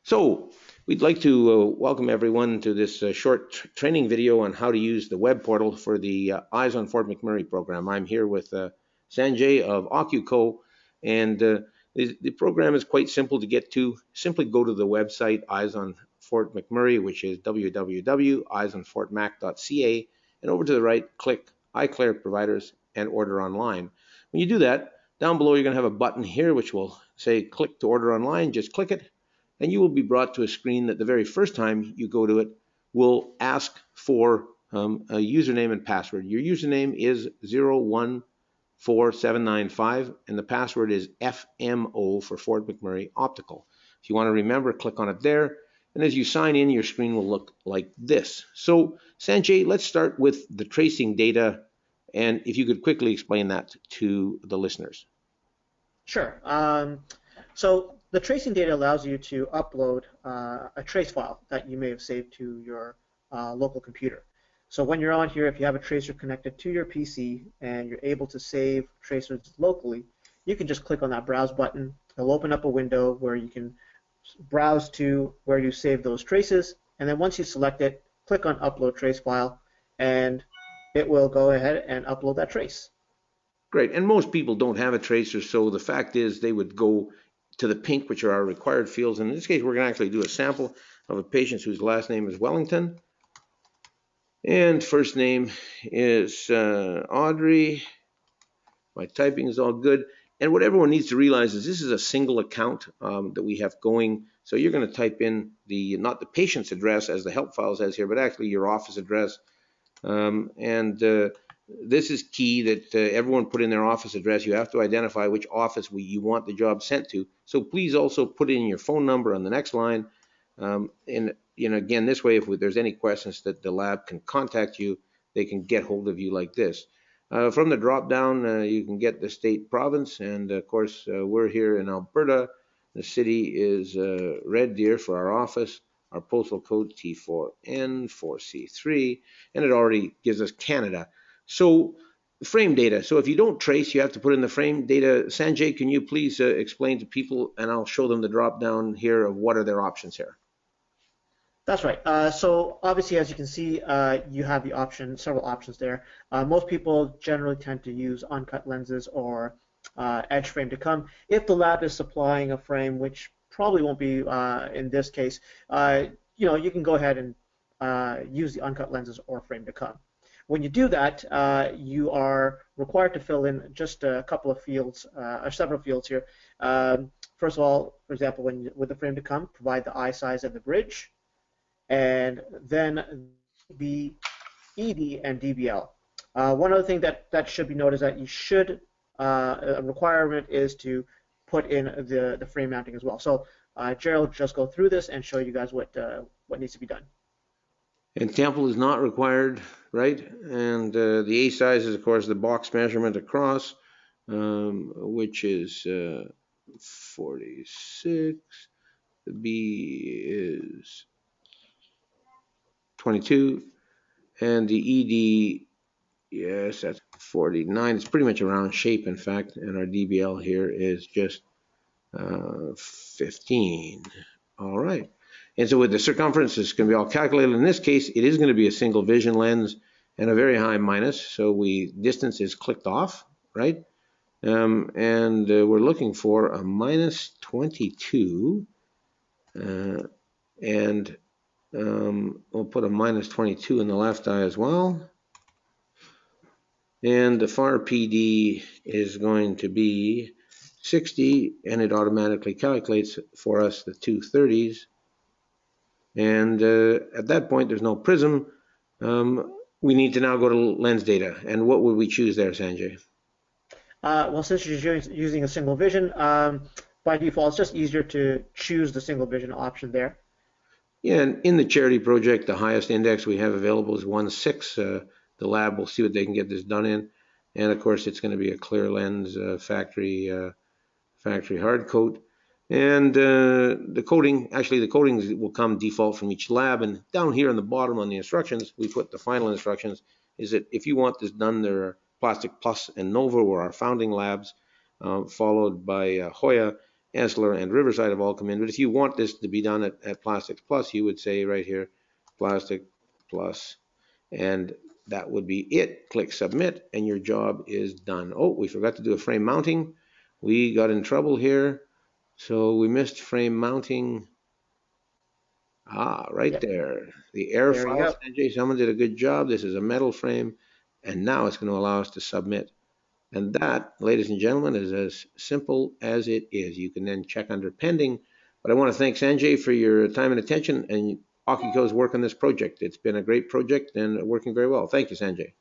So we'd like to welcome everyone to this short training video on how to use the web portal for the Eyes on Fort McMurray program. I'm here with Sanjay of OcuCo, and the program is quite simple to get to. Simply go to the website Eyes on Fort McMurray, which is www.eyesonfortmac.ca, and over to the right, click iClear Providers and Order Online. When you do that, down below you're going to have a button here which will say click to order online. Just click it, and you will be brought to a screen that the very first time you go to it will ask for a username and password. Your username is 014795, and the password is FMO for Fort McMurray Optical. If you want to remember, click on it there, and as you sign in, your screen will look like this. So, Sanjay, let's start with the tracing data, and if you could quickly explain that to the listeners. Sure. So the tracing data allows you to upload a trace file that you may have saved to your local computer. So when you're on here, if you have a tracer connected to your PC and you're able to save tracers locally, you can just click on that browse button. It'll open up a window where you can browse to where you save those traces, and then once you select it, click on upload trace file, and it will go ahead and upload that trace. Great, and most people don't have a tracer, so the fact is they would go to the pink, which are our required fields. And in this case, we're going to actually do a sample of a patient whose last name is Wellington, and first name is Audrey. My typing is all good. And what everyone needs to realize is this is a single account that we have going. So you're going to type in not the patient's address as the help file says here, but actually your office address. This is key that everyone put in their office address. You have to identify which office you want the job sent to. So please also put in your phone number on the next line. And again, this way, if there's any questions that the lab can contact you, they can get hold of you like this. From the drop down, you can get the state, province, and of course, we're here in Alberta. The city is Red Deer for our office. Our postal code T4N4C3, and it already gives us Canada. So frame data. So if you don't trace, you have to put in the frame data. Sanjay, can you please explain to people, and I'll show them the drop down here of what are their options here. That's right. So obviously, as you can see, you have several options there. Most people generally tend to use uncut lenses or edge frame to come. If the lab is supplying a frame, which probably won't be in this case, you can go ahead and use the uncut lenses or frame to come. When you do that, you are required to fill in just a couple of fields, or several fields here. First of all, for example, with the frame to come, provide the eye size and the bridge, and then the ED and DBL. One other thing that should be noted is that you should, a requirement is to put in the frame mounting as well. So Gerald will just go through this and show you guys what needs to be done. And temple is not required, right? And the A size is, of course, the box measurement across, which is 46. The B is 22. And the ED, yes, that's 49. It's pretty much a round shape, in fact. And our DBL here is just 15. All right. And so with the circumference, it's going to be all calculated. In this case, it is going to be a single vision lens and a very high minus. So distance is clicked off, right? And we're looking for a minus 22. And we'll put a minus 22 in the left eye as well. And the far PD is going to be 60, and it automatically calculates for us the 230s. And at that point, there's no prism. We need to now go to lens data. And what would we choose there, Sanjay? Well, since you're using a single vision, by default, it's just easier to choose the single vision option there. Yeah, and in the charity project, the highest index we have available is 1.6. The lab will see what they can get this done in. And of course, it's going to be a clear lens factory hard coat. And the coatings will come default from each lab. And down here on the bottom on the instructions, we put the final instructions, is that if you want this done, there are Plastic Plus and Nova were our founding labs, followed by Hoya. Esler, and Riverside have all come in. But if you want this to be done at Plastics Plus, you would say right here, Plastic Plus, and that would be it. Click Submit, and your job is done. Oh, we forgot to do a frame mounting. We got in trouble here, so we missed frame mounting. Ah, right Yep. there. The air There you file, go. Sanjay, someone did a good job. This is a metal frame, and now it's going to allow us to submit. And that, ladies and gentlemen, is as simple as it is. You can then check under pending. But I want to thank Sanjay for your time and attention and Akiko's work on this project. It's been a great project and working very well. Thank you, Sanjay.